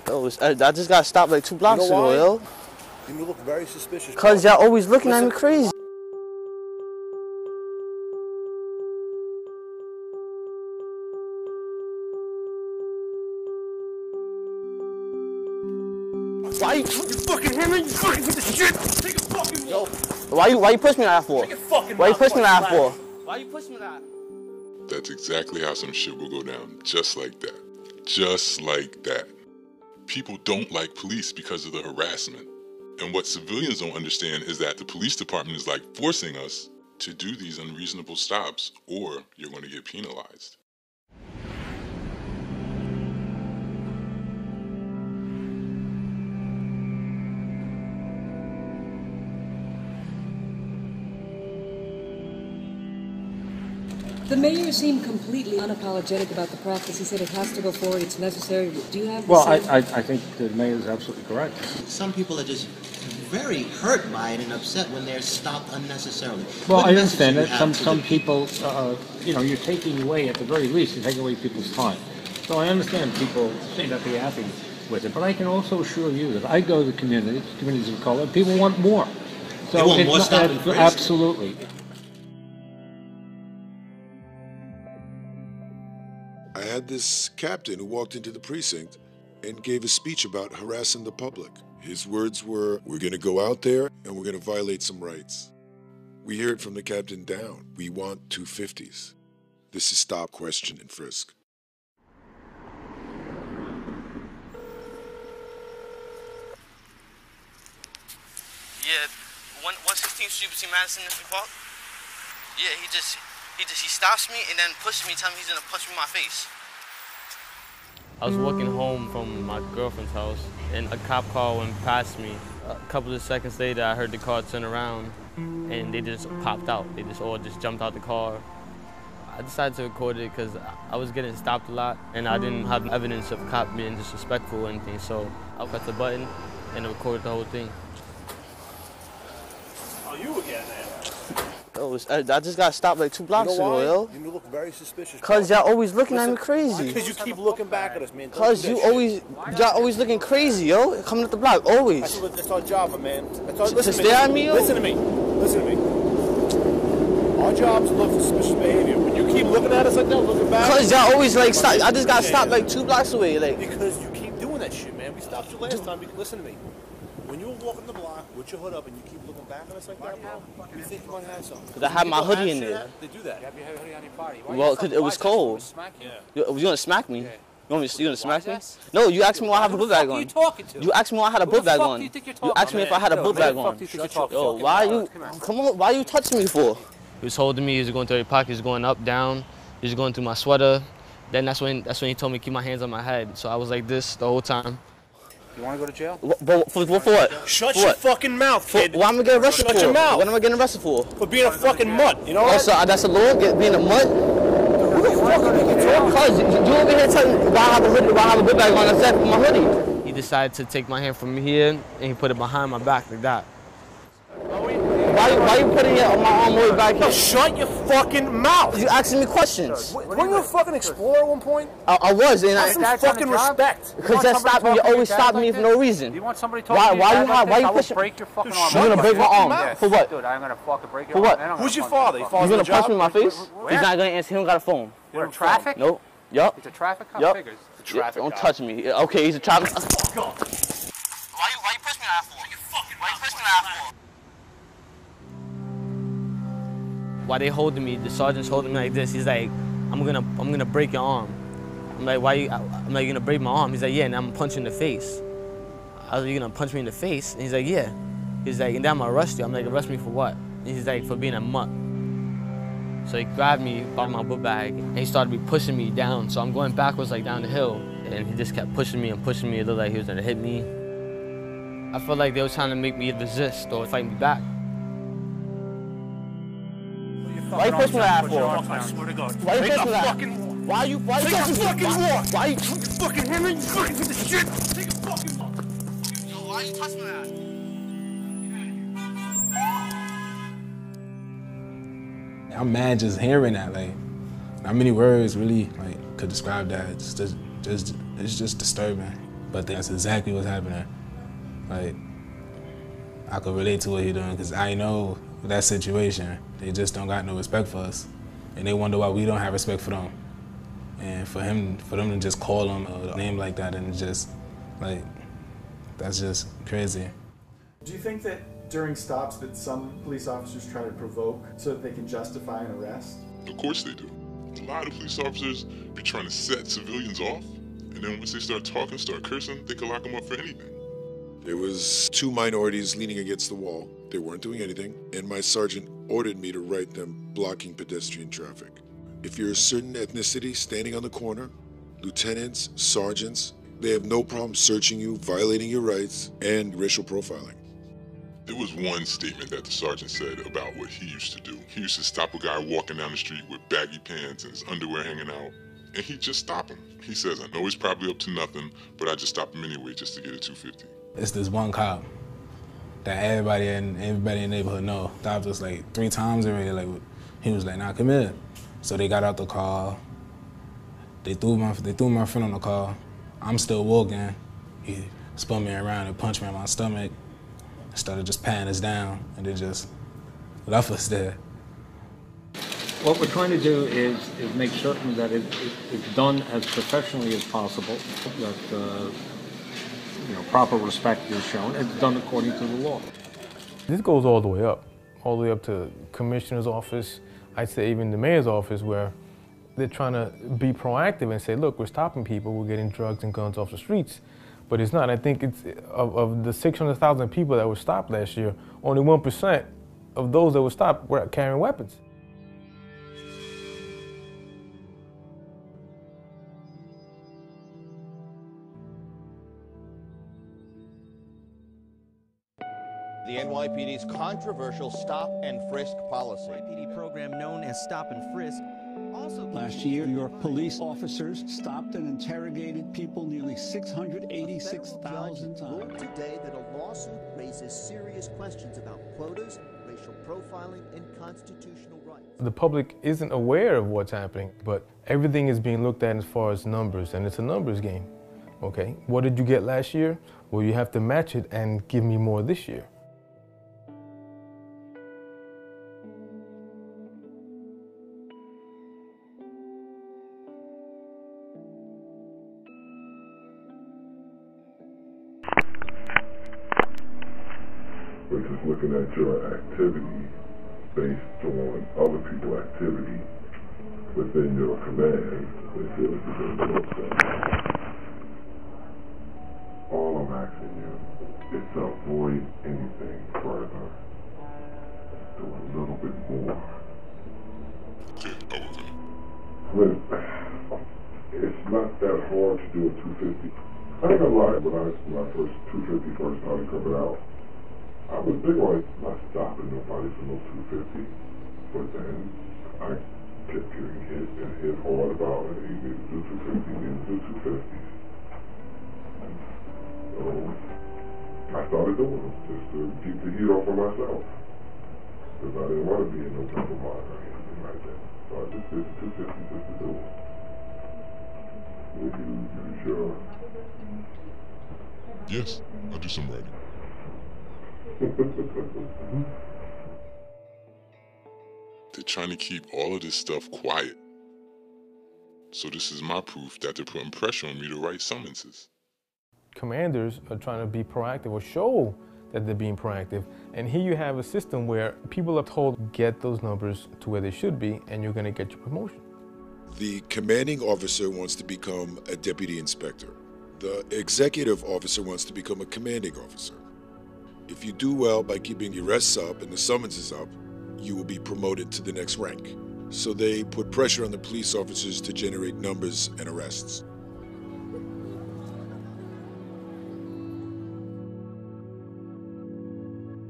Yo, I just got stopped like 2 blocks ago, yo. You look very suspicious. Cause y'all always looking at me crazy. Why you fucking hammering? You fucking with the shit. Take a fucking yo. Why you push me like that for? Why you push me like that for? Why you push me like that? That's exactly how some shit will go down. Just like that. Just like that. People don't like police because of the harassment. And what civilians don't understand is that the police department is like forcing us to do these unreasonable stops, or you're going to get penalized. The mayor seemed completely unapologetic about the practice. He said it has to go forward, it's necessary. Do you have the Well, same... I think the mayor is absolutely correct. Some people are just very hurt by it and upset when they're stopped unnecessarily. Well, I understand that. Some people, you know, you're taking away, at the very least, you're taking away people's time. So I understand people may not be happy with it, but I can also assure you that I go to the communities of color, people want more. So they want more Stop-and-Frisk? Absolutely. I had this captain who walked into the precinct and gave a speech about harassing the public. His words were, "We're going to go out there and we're going to violate some rights." We hear it from the captain down. We want 250s. This is Stop, Question, and Frisk. Yeah, 116th Street between Madison and Park. Yeah, he stops me and then pushes me, telling me he's gonna punch me in my face. I was walking home from my girlfriend's house and a cop car went past me. A couple of seconds later, I heard the car turn around and they just popped out. They just all jumped out the car. I decided to record it because I was getting stopped a lot and I didn't have evidence of cop being disrespectful or anything, so I pressed the button and it recorded the whole thing. Oh, you again, man. Yo, I just got stopped like 2 blocks ago, yo. You look very suspicious. Cause y'all always looking at me crazy. Because you keep looking back at us, man. Cause y'all always looking crazy, yo. Coming up the block, always. That's our job, my man. To stare at me, yo? Listen to me. Listen to me. Our job is to look for suspicious behavior. When you keep looking at us like that, looking back. Cause y'all always like stop. I just got stopped like 2 blocks away, like. Because you keep doing that shit, man. We stopped you last time. Listen to me. When you were walking the block with your hood up and you keep looking back at us like that, bro, you think you might have something. Because I had my hoodie in there. They do that. You have your hoodie on your body. Well, because it was cold. You gonna smack me? You gonna smack me? No, you asked me why I have a book bag on. You asked me why I had a book bag on. You asked me if I had a book bag on. Yo, why you? Come on, why you touching me for? He was holding me. He was going through every pocket. He was going up, down. He was going through my sweater. Then that's when he told me to keep my hands on my head. So I was like this the whole time. You want to go to jail? For what? Shut your fucking mouth, kid. What am I getting arrested for? Shut your mouth. What am I getting arrested for? For being a fucking mutt, you know what? Oh, so that's a law, being a mutt? Who the fuck are you talking? Cause you over here telling me why I have a hoodie, why I have a book bag on except for my hoodie. He decided to take my hand from here and he put it behind my back like that. Why you putting it on my arm way back here? Shut your fucking mouth! You asking me questions. Weren't you a fucking explorer at one point? I was, and That's some fucking respect. Because that stopped me. You always stop me for no reason. You want somebody talking to you? Why you pushing? Break your fucking arm. You're gonna break my arm. For what? Dude, I'm gonna fucking break your arm. For what? Who's your father? He's gonna punch me in my face? He's not gonna answer. He don't got a phone. You're in traffic? Nope. Yup. He's a traffic cop? Figures. Don't touch me. Okay, he's a traffic cop. Why you push me like that for? Why you push me like that for? Why they holding me? The sergeant's holding me like this. He's like, I'm gonna break your arm. I'm like, why you? I'm like, you're gonna break my arm. He's like, yeah, and I'm gonna punch you in the face. I was like, you're gonna punch me in the face? And he's like, yeah. He's like, and then I'm gonna arrest you. I'm like, arrest me for what? And he's like, for being a mutt. So he grabbed me by my book bag and he started pushing me down. So I'm going backwards like down the hill, and he just kept pushing me and pushing me. It looked like he was gonna hit me. I felt like they were trying to make me resist or fight me back. Why you push me like that for? I swear to God. Why you push me like that? Why you Take a fucking walk. Why you fucking hammering? You fucking with the shit. Take a fucking walk. Yo, why you touch me like that? I'm mad just hearing that. Like, not many words really like could describe that. It's just disturbing. But that's exactly what's happening. Like, I could relate to what he's doing because I know that situation. They just don't got no respect for us. And they wonder why we don't have respect for them. And for them to just call him a name like that and just, like, that's just crazy. Do you think that during stops that some police officers try to provoke so that they can justify an arrest? Of course they do. A lot of police officers be trying to set civilians off, and then once they start talking, start cursing, they can lock them up for anything. There was 2 minorities leaning against the wall. They weren't doing anything, and my sergeant ordered me to write them blocking pedestrian traffic. If you're a certain ethnicity standing on the corner, lieutenants, sergeants, they have no problem searching you, violating your rights, and racial profiling. There was one statement that the sergeant said about what he used to do. He used to stop a guy walking down the street with baggy pants and his underwear hanging out, and he'd just stop him. He says, I know he's probably up to nothing, but I just stopped him anyway just to get a 250. It's this one cop that everybody in the neighborhood know. Stopped us like 3 times already. Like, he was like, nah, come here. So they got out the car. They threw my friend on the car. I'm still walking. He spun me around and punched me in my stomach. Started just patting us down, and they just left us there. What we're trying to do is make certain that it's done as professionally as possible, that proper respect is shown, and it's done according to the law. This goes all the way up to commissioner's office. I'd say even the mayor's office, where they're trying to be proactive and say, look, we're stopping people, we're getting drugs and guns off the streets. But it's not. I think it's of the 600,000 people that were stopped last year, only 1% of those that were stopped were carrying weapons. The NYPD's controversial stop-and-frisk policy. NYPD program known as Stop-and-Frisk. Also, last year, New York police officers stopped and interrogated people nearly 686,000 times. Ruled today that a lawsuit raises serious questions about quotas, racial profiling, and constitutional rights. The public isn't aware of what's happening, but everything is being looked at as far as numbers, and it's a numbers game. Okay, what did you get last year? Well, you have to match it and give me more this year. We're just looking at your activity based on other people's activity within your command. All I'm asking you is to avoid anything further. Do a little bit more. When it's not that hard to do a 250. I ain't gonna lie, when my first 250 first started coming out, I was big on not stopping nobody for no 250, but then I kept getting hit and hit hard about it. You need to do 250, you need to do 250. So I started doing them just to keep the heat off of myself, because I didn't want to be in no double mind or anything like that. So I just did the 250 just to do it. Would you sure? Yes, I'll do some writing. They're trying to keep all of this stuff quiet. So this is my proof that they're putting pressure on me to write summonses. Commanders are trying to be proactive or show that they're being proactive. And here you have a system where people are told, get those numbers to where they should be, and you're going to get your promotion. The commanding officer wants to become a deputy inspector. The executive officer wants to become a commanding officer. If you do well by keeping the arrests up and the summonses up, you will be promoted to the next rank. So they put pressure on the police officers to generate numbers and arrests.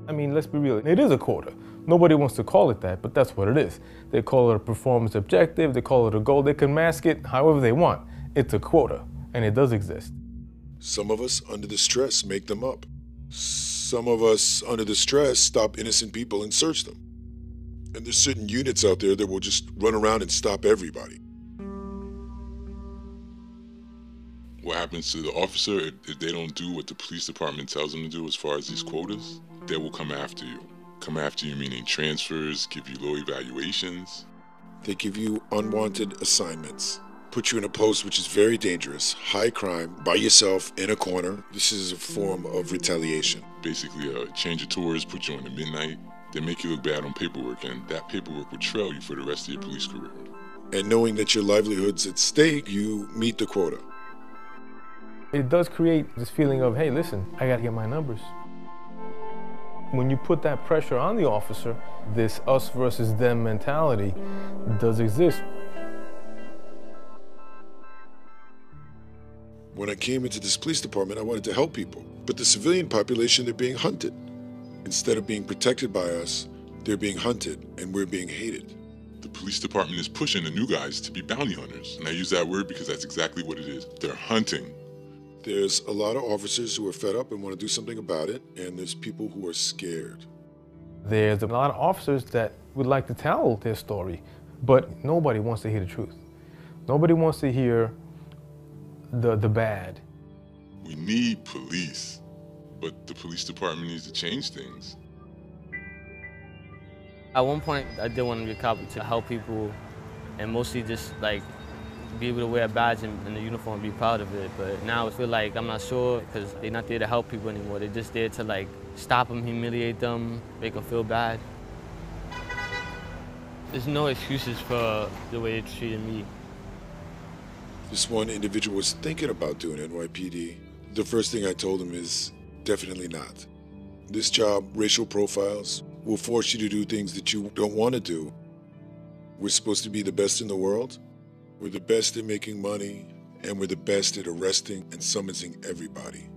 I mean, let's be real, it is a quota. Nobody wants to call it that, but that's what it is. They call it a performance objective, they call it a goal, they can mask it however they want. It's a quota, and it does exist. Some of us, under the stress, make them up. Some of us, under the stress, stop innocent people and search them. And there's certain units out there that will just run around and stop everybody. What happens to the officer if they don't do what the police department tells them to do as far as these quotas? They will come after you. Come after you meaning transfers, give you low evaluations. They give you unwanted assignments, put you in a post which is very dangerous, high crime, by yourself, in a corner. This is a form of retaliation. Basically, a change of tours, put you on at midnight. They make you look bad on paperwork, and that paperwork will trail you for the rest of your police career. And knowing that your livelihood's at stake, you meet the quota. It does create this feeling of, hey, listen, I gotta get my numbers. When you put that pressure on the officer, this us versus them mentality does exist. When I came into this police department, I wanted to help people. But the civilian population, they're being hunted. Instead of being protected by us, they're being hunted, and we're being hated. The police department is pushing the new guys to be bounty hunters. And I use that word because that's exactly what it is. They're hunting. There's a lot of officers who are fed up and want to do something about it, and there's people who are scared. There's a lot of officers that would like to tell their story, but nobody wants to hear the truth. Nobody wants to hear the bad. We need police, but the police department needs to change things. At one point, I did want to be a cop to help people and mostly just like be able to wear a badge and the uniform and be proud of it. But now I feel like I'm not sure because they're not there to help people anymore. They're just there to like stop them, humiliate them, make them feel bad. There's no excuses for the way they treated me. This one individual was thinking about doing NYPD. The first thing I told him is, definitely not. This job, racial profiles, will force you to do things that you don't want to do. We're supposed to be the best in the world. We're the best at making money, and we're the best at arresting and summoning everybody.